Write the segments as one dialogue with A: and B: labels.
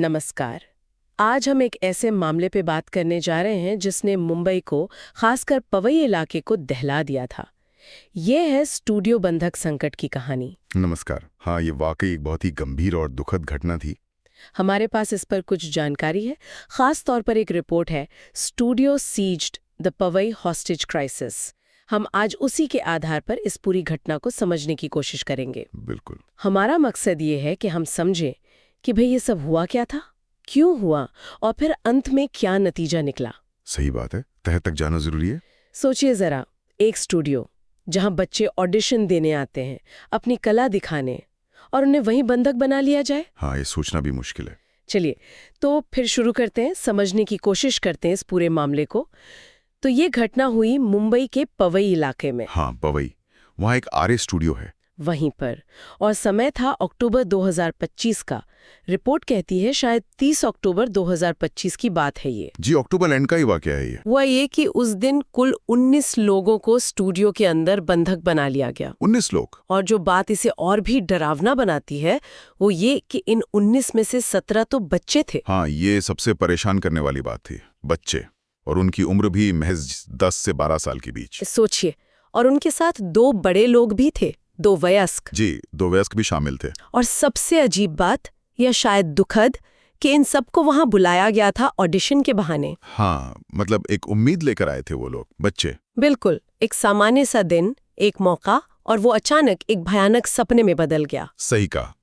A: नमस्कार। आज हम एक ऐसे मामले पे बात करने जा रहे हैं जिसने मुंबई को, खासकर पवई इलाके को दहला दिया था। ये है स्टूडियो बंधक संकट की कहानी।
B: नमस्कार। हाँ, ये वाकई एक बहुत ही गंभीर और दुखद घटना थी।
A: हमारे पास इस पर कुछ जानकारी है। खास तौर पर एक रिपोर्ट है, studio seized the Powai hostage crisis. हम आज उसी के आधार पर इस पूरी घटना को समझने की कोशिश करेंगे।
B: बिल्कुल।
A: हमारा मकसद ये है कि हम समझें कि भाई ये सब हुआ क्या था, क्यों हुआ, और फिर अंत में क्या नतीजा निकला।
B: सही बात है, तह तक जाना जरूरी है।
A: सोचिए जरा, एक स्टूडियो जहां बच्चे ऑडिशन देने आते हैं, अपनी कला दिखाने, और उन्हें वहीं बंधक बना लिया जाए।
B: हाँ, ये सोचना भी मुश्किल है।
A: चलिए तो फिर शुरू करते हैं, समझने की कोशिश करते हैं इस पूरे मामले को। तो ये घटना हुई मुंबई के पवई इलाके में।
B: हाँ, पवई। वहाँ एक आर्य स्टूडियो है।
A: वहीं पर, और समय था अक्टूबर 2025 का। रिपोर्ट कहती है शायद 30 अक्टूबर 2025 की बात है ये।
B: जी, अक्टूबर एंड का ही वाकया है ये।
A: हुआ ये कि उस दिन कुल 19 लोगों को स्टूडियो के अंदर बंधक बना लिया गया।
B: 19 लोग?
A: और जो बात इसे और भी डरावना बनाती है वो ये कि इन 19 में से 17 तो बच्चे थे।
B: हाँ, ये सबसे परेशान करने वाली बात थी। बच्चे, और उनकी उम्र भी महज 10 से 12 साल के बीच।
A: सोचिए, और उनके साथ 2 बड़े लोग भी थे, 2 वयस्क।
B: जी, 2 वयस्क भी शामिल थे।
A: और सबसे अजीब बात, या शायद दुखद, कि इन सबको वहां बुलाया गया था ऑडिशन के बहाने।
B: हाँ, मतलब एक उम्मीद लेकर आए थे वो लोग, बच्चे।
A: बिल्कुल, एक सामान्य सा दिन, एक मौका, और वो अचानक एक भयानक सपने में बदल गया।
B: सही कहा।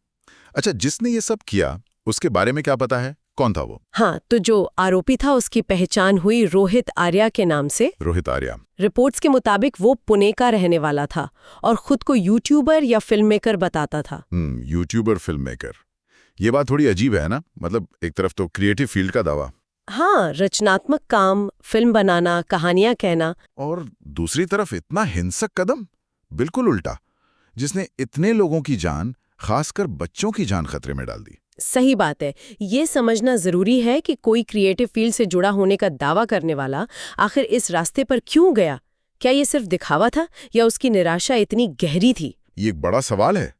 B: अच्छा, जिसने ये सब किया उसके बारे में क्या पता है? कौन था वो?
A: हाँ, तो जो आरोपी था उसकी पहचान हुई रोहित आर्या के नाम से।
B: रोहित आर्या।
A: रिपोर्ट्स के मुताबिक वो पुणे का रहने वाला था और खुद को यूट्यूबर या फिल्म मेकर बताता था।
B: YouTuber, film maker. ये बात थोड़ी अजीब है ना। मतलब एक तरफ तो क्रिएटिव फील्ड का दावा,
A: हाँ, रचनात्मक काम, फिल्म बनाना, कहानियां कहना,
B: और दूसरी तरफ इतना हिंसक कदम। बिल्कुल उल्टा, जिसने इतने लोगों की जान, खासकर बच्चों की जान खतरे में डाल दी।
A: सही बात है। ये समझना जरूरी है कि कोई क्रिएटिव फील्ड से जुड़ा होने का दावा करने वाला आखिर इस रास्ते पर क्यों गया। क्या ये सिर्फ दिखावा था या उसकी निराशा इतनी गहरी थी?
B: ये एक बड़ा सवाल है।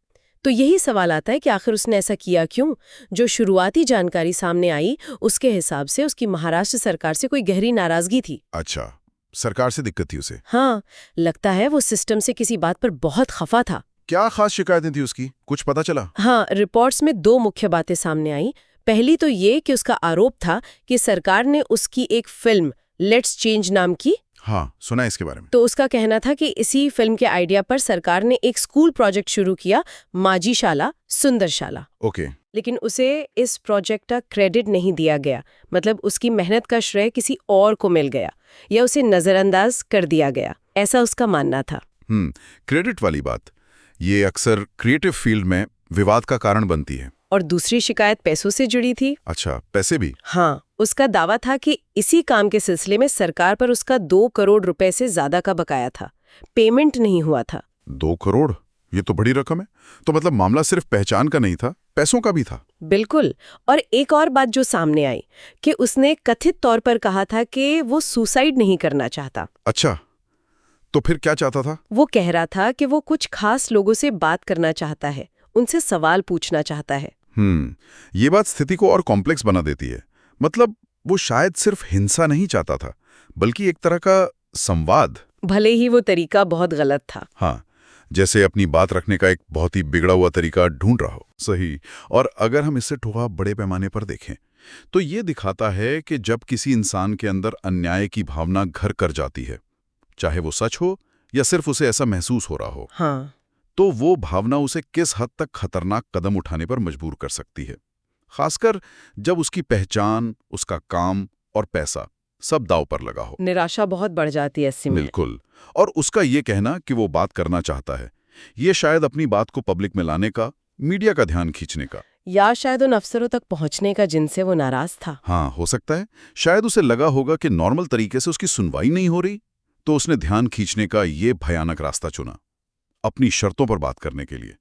A: तो यही सवाल आता है कि आखिर उसने ऐसा किया क्यों। जो शुरुआती जानकारी सामने आई उसके हिसाब से उसकी महाराष्ट्र सरकार से कोई गहरी नाराजगी थी।
B: अच्छा, सरकार से दिक्कत थी उसे?
A: हाँ, लगता है वो सिस्टम से किसी बात पर बहुत खफा था।
B: क्या खास शिकायतें थी उसकी, कुछ पता चला?
A: हाँ, रिपोर्ट्स में 2 मुख्य बातें सामने आई। पहली तो ये कि उसका आरोप था कि सरकार ने उसकी एक फिल्म लेट्स चेंज नाम की।
B: हाँ, सुना है इसके बारे में।
A: तो उसका कहना था कि इसी फिल्म के आइडिया पर सरकार ने एक स्कूल प्रोजेक्ट शुरू किया, माजी शाला सुंदर शाला।
B: ओके।
A: लेकिन उसे इस प्रोजेक्ट का क्रेडिट नहीं दिया गया। मतलब उसकी मेहनत का श्रेय किसी और को मिल गया या उसे नजरअंदाज कर दिया गया, ऐसा उसका मानना था।
B: क्रेडिट वाली बात, ये अक्सर क्रिएटिव फील्ड में विवाद का कारण बनती है।
A: और दूसरी शिकायत पैसों से जुड़ी थी।
B: अच्छा, पैसे भी?
A: हाँ, उसका दावा था कि इसी काम के सिलसिले में सरकार पर उसका 2 करोड़ रुपए से ज्यादा का बकाया था, पेमेंट नहीं हुआ था।
B: 2 करोड़? ये तो बड़ी रकम है। तो मतलब मामला सिर्फ पहचान का नहीं था, पैसों का भी था।
A: बिल्कुल। और एक और बात जो सामने आई कि उसने कथित तौर पर कहा था कि वो सुसाइड नहीं करना चाहता।
B: अच्छा, तो फिर क्या चाहता था?
A: वो कह रहा था कि वो कुछ खास लोगों से बात करना चाहता है, उनसे सवाल पूछना चाहता है।
B: ये बात स्थिति को और कॉम्प्लेक्स बना देती है। मतलब वो शायद सिर्फ हिंसा नहीं चाहता था, बल्कि एक तरह का संवाद।
A: भले ही वो तरीका बहुत गलत था।
B: हाँ, जैसे अपनी बात रखने का एक बहुत ही बिगड़ा हुआ तरीका ढूंढ रहा हो। सही। और अगर हम इससे थोड़ा बड़े पैमाने पर देखें तो ये दिखाता है कि जब किसी इंसान के अंदर अन्याय की भावना घर कर जाती है, चाहे वो सच हो या सिर्फ उसे ऐसा महसूस हो रहा हो,
A: हाँ,
B: तो वो भावना उसे किस हद तक खतरनाक कदम उठाने पर मजबूर कर सकती है, खासकर जब उसकी पहचान, उसका काम और पैसा सब दांव पर लगा हो।
A: निराशा बहुत बढ़ जाती है ऐसे में।
B: बिल्कुल। और उसका ये कहना कि वो बात करना चाहता है, ये शायद अपनी बात को पब्लिक में लाने का, मीडिया का ध्यान खींचने का,
A: या शायद उन अफसरों तक पहुंचने का जिनसे वो नाराज था।
B: हाँ, हो सकता है। शायद उसे लगा होगा कि नॉर्मल तरीके से उसकी सुनवाई नहीं हो रही, तो उसने ध्यान खींचने का ये भयानक रास्ता चुना, अपनी शर्तों पर बात करने के लिए।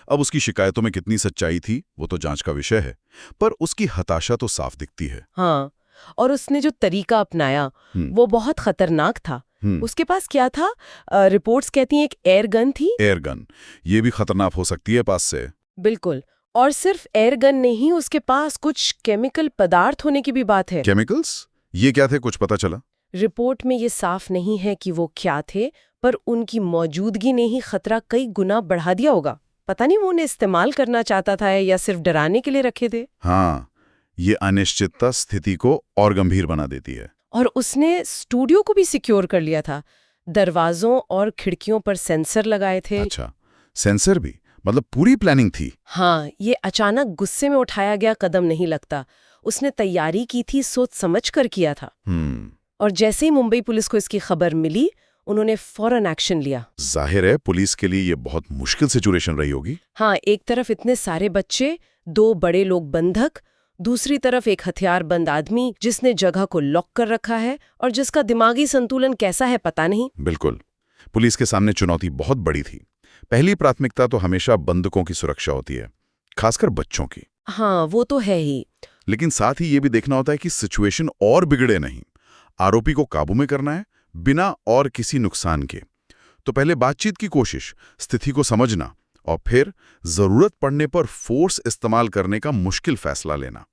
B: अब उसकी शिकायतों में कितनी सच्चाई थी वो तो जांच का विषय है, पर उसकी हताशा तो साफ दिखती है।
A: हाँ, और उसने जो तरीका अपनाया वो बहुत खतरनाक था। उसके पास क्या था? रिपोर्ट्स कहती हैं एक एयर गन थी।
B: एयर गन, ये भी खतरनाक हो सकती है पास से।
A: बिल्कुल। और सिर्फ एयरगन नहीं, उसके पास कुछ केमिकल पदार्थ होने की भी बात है।
B: केमिकल्स? ये क्या थे, कुछ पता चला?
A: रिपोर्ट में ये साफ नहीं है कि वो क्या थे, पर उनकी मौजूदगी ने ही खतरा कई गुना बढ़ा दिया होगा। पता नहीं वो उन्हें इस्तेमाल करना चाहता था या सिर्फ डराने के लिए रखे थे।
B: हाँ, ये अनिश्चितता स्थिति को और गंभीर बना देती है।
A: और उसने स्टूडियो को भी सिक्योर कर लिया था। दरवाजों और खिड़कियों पर सेंसर लगाए थे।
B: अच्छा, सेंसर भी? मतलब पूरी प्लानिंग थी?
A: हाँ, ये अचानक गुस्से में उठाया गया कदम नहीं लगता। उसने तैयारी की थी, सोच समझ कर किया था। और जैसे ही मुंबई पुलिस को इसकी खबर मिली, उन्होंने फौरन एक्शन लिया।
B: जाहिर है पुलिस के लिए ये बहुत मुश्किल सिचुएशन रही होगी।
A: हाँ, एक तरफ इतने सारे बच्चे, 2 बड़े लोग बंधक, दूसरी तरफ एक हथियारबंद आदमी जिसने जगह को लॉक कर रखा है और जिसका दिमागी संतुलन कैसा है पता नहीं।
B: बिल्कुल, पुलिस के सामने चुनौती बहुत बड़ी थी। पहली प्राथमिकता तो हमेशा बंधकों की सुरक्षा होती है, खासकर बच्चों की।
A: हाँ, वो तो है ही।
B: लेकिन साथ ही ये भी देखना होता है कि सिचुएशन और बिगड़े नहीं। आरोपी को काबू में करना है बिना और किसी नुकसान के। तो पहले बातचीत की कोशिश, स्थिति को समझना और फिर जरूरत पड़ने पर फोर्स इस्तेमाल करने का मुश्किल फैसला लेना,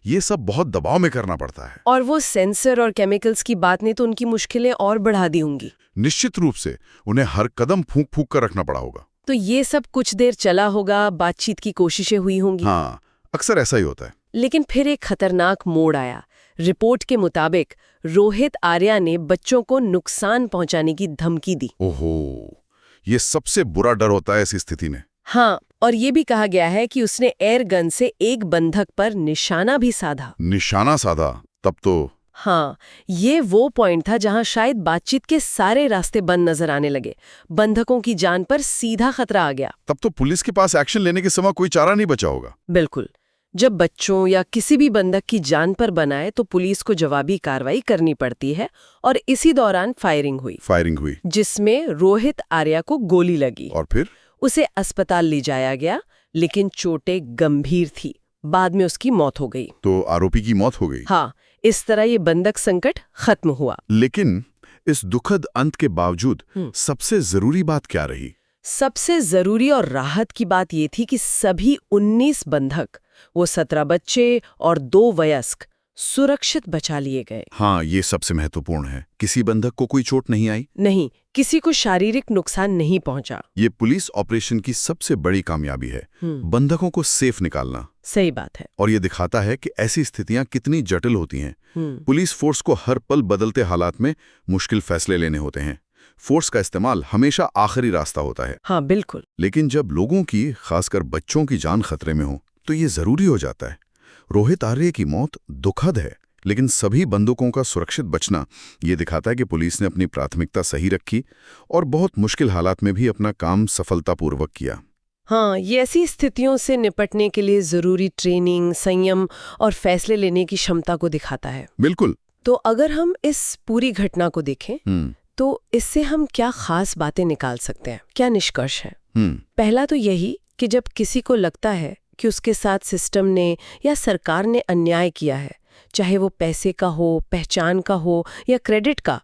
B: ये सब बहुत दबाव में करना पड़ता है।
A: और वो सेंसर और केमिकल्स की बात ने तो उनकी मुश्किलें और बढ़ा दी होंगी।
B: निश्चित रूप से उन्हें हर कदम फूंक फूंक कर रखना पड़ा होगा।
A: तो ये सब कुछ देर चला होगा, बातचीत की कोशिशें हुई होंगी।
B: हाँ, अक्सर ऐसा ही होता है।
A: लेकिन फिर एक खतरनाक मोड़ आया। रिपोर्ट के मुताबिक रोहित आर्या ने बच्चों को नुकसान पहुंचाने की धमकी दी।
B: ओहो, ये सबसे बुरा डर होता है ऐसी स्थिति में।
A: हाँ, और ये भी कहा गया है कि उसने एयर गन से एक बंधक पर निशाना भी साधा।
B: निशाना साधा? तब तो
A: हाँ, ये वो पॉइंट था जहां शायद बातचीत के सारे रास्ते बंद नजर आने लगे। बंधकों की जान पर सीधा खतरा आ गया।
B: तब तो पुलिस के पास एक्शन लेने के समय कोई चारा नहीं बचा होगा।
A: बिल्कुल। जब बच्चों या किसी भी बंधक की जान पर बनाए तो पुलिस को जवाबी कार्रवाई करनी पड़ती है, और इसी दौरान फायरिंग हुई जिसमें रोहित आर्या को गोली लगी।
B: और फिर
A: उसे अस्पताल ले जाया गया, लेकिन चोटें गंभीर थी। बाद में उसकी मौत हो गई।
B: तो आरोपी की मौत हो गई।
A: हाँ, इस तरह ये बंधक संकट खत्म हुआ।
B: लेकिन इस दुखद अंत के बावजूद सबसे जरूरी बात क्या रही?
A: सबसे जरूरी और राहत की बात ये थी कि सभी 19 बंधक, वो 17 बच्चे और 2 वयस्क, सुरक्षित बचा लिए गए।
B: हाँ, ये सबसे महत्वपूर्ण है। किसी बंधक को कोई चोट नहीं आई?
A: नहीं, किसी को शारीरिक नुकसान नहीं पहुंचा।
B: ये पुलिस ऑपरेशन की सबसे बड़ी कामयाबी है, बंधकों को सेफ निकालना।
A: सही बात है।
B: और ये दिखाता है कि ऐसी स्थितियां कितनी जटिल होती हैं। पुलिस फोर्स को हर पल बदलते हालात में मुश्किल फैसले लेने होते हैं। फोर्स का इस्तेमाल हमेशा आखिरी रास्ता होता है।
A: हाँ, बिल्कुल।
B: लेकिन जब लोगों की, खासकर बच्चों की जान खतरे में हो, तो ये जरूरी हो जाता है। रोहित आर्य की मौत दुखद है, लेकिन सभी बंदूकों का सुरक्षित बचना ये दिखाता है कि पुलिस ने अपनी प्राथमिकता सही रखी और बहुत मुश्किल हालात में भी अपना काम सफलतापूर्वक किया।
A: हाँ, ये ऐसी स्थितियों से निपटने के लिए जरूरी ट्रेनिंग, संयम और फैसले लेने की क्षमता को दिखाता है।
B: बिल्कुल।
A: तो अगर हम इस पूरी घटना को देखें तो इससे हम क्या खास बातें निकाल सकते हैं, क्या निष्कर्ष है? पहला तो यही कि जब किसी को लगता है कि उसके साथ सिस्टम ने या सरकार ने अन्याय किया है, चाहे वो पैसे का हो, पहचान का हो या क्रेडिट का,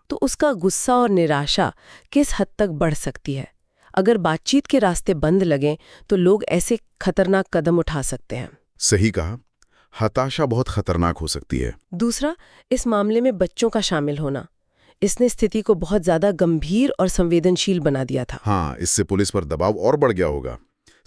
A: तो उसका गुस्सा और निराशा किस हद तक बढ़ सकती है। अगर बातचीत के रास्ते बंद लगें तो लोग ऐसे खतरनाक कदम उठा सकते हैं।
B: सही कहा, हताशा बहुत खतरनाक हो सकती है।
A: दूसरा, इस मामले में बच्चों का शामिल होना, इसने स्थिति को बहुत ज्यादा गंभीर और संवेदनशील बना दिया था।
B: हाँ, इससे पुलिस पर दबाव और बढ़ गया होगा।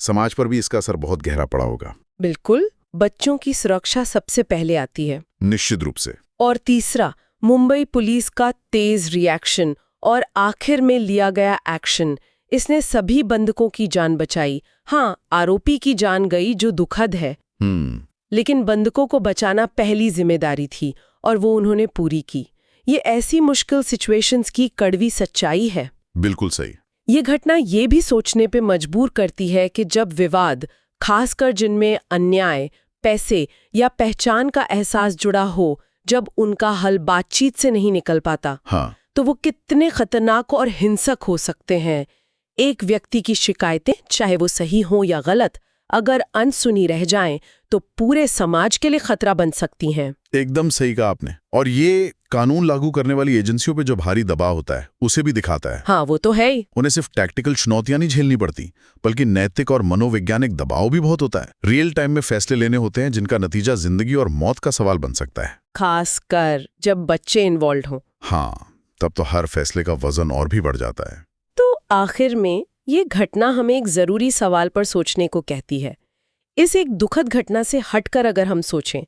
B: समाज पर भी इसका असर बहुत गहरा पड़ा होगा।
A: बिल्कुल, बच्चों की सुरक्षा सबसे पहले आती है।
B: निश्चित रूप से।
A: और तीसरा, मुंबई पुलिस का तेज रिएक्शन और आखिर में लिया गया एक्शन, इसने सभी बंधकों की जान बचाई। हाँ, आरोपी की जान गई जो दुखद है, लेकिन बंधकों को बचाना पहली जिम्मेदारी थी और वो उन्होंने पूरी की। ये ऐसी मुश्किल सिचुएशंस की कड़वी सच्चाई है।
B: बिल्कुल सही।
A: ये घटना ये भी सोचने पे मजबूर करती है कि जब विवाद, खासकर जिनमें अन्याय, पैसे या पहचान का एहसास जुड़ा हो, जब उनका हल बातचीत से नहीं निकल पाता, तो वो कितने खतरनाक और हिंसक हो सकते हैं। एक व्यक्ति की शिकायतें, चाहे वो सही हो या गलत, अगर अनसुनी रह जाएं तो पूरे समाज के लिए खतरा बन सकती हैं।
B: एकदम सही कहा आपने। और ये कानून लागू करने वाली एजेंसियों पे जो भारी दबाव होता है उसे भी दिखाता है।
A: हाँ, वो तो है ही।
B: उन्हें सिर्फ टैक्टिकल चुनौतियां नहीं झेलनी पड़ती, बल्कि नैतिक और मनोवैज्ञानिक दबाव भी बहुत होता है। रियल टाइम में फैसले लेने होते हैं जिनका नतीजा जिंदगी और मौत का सवाल बन सकता है,
A: खासकर जब बच्चे इन्वॉल्व हों।
B: हाँ, तब तो हर फैसले का वजन और भी बढ़ जाता है।
A: तो आखिर में ये घटना हमें एक जरूरी सवाल पर सोचने को कहती है। इस एक दुखद घटना से हटकर अगर हम सोचें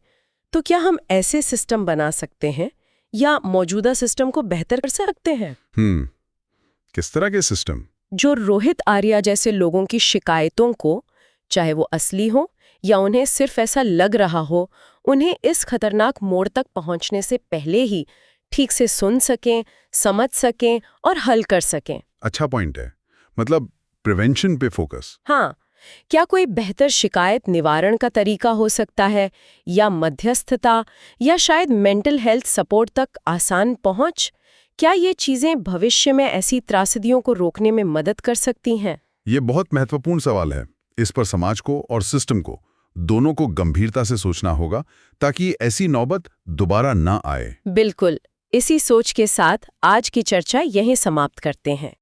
A: तो क्या हम ऐसे सिस्टम बना सकते हैं या मौजूदा सिस्टम को बेहतर कर सकते हैं?
B: किस तरह के सिस्टम?
A: जो रोहित आर्या जैसे लोगों की शिकायतों को, चाहे वो असली हो या उन्हें सिर्फ ऐसा लग रहा हो, उन्हें इस खतरनाक मोड़ तक पहुंचने से पहले ही ठीक से सुन सकें, समझ सकें और हल कर सकें।
B: अच्छा पॉइंट है, मतलब प्रिवेंशन पे फोकस।
A: हाँ, क्या कोई बेहतर शिकायत निवारण का तरीका हो सकता है, या मध्यस्थता, या शायद मेंटल हेल्थ सपोर्ट तक आसान पहुंच? क्या ये चीजें भविष्य में ऐसी त्रासदियों को रोकने में मदद कर सकती हैं?
B: ये बहुत महत्वपूर्ण सवाल है। इस पर समाज को और सिस्टम को दोनों को गंभीरता से सोचना होगा ताकि ऐसी नौबत दोबारा ना आए।
A: बिल्कुल। इसी सोच के साथ आज की चर्चा यहीं समाप्त करते हैं।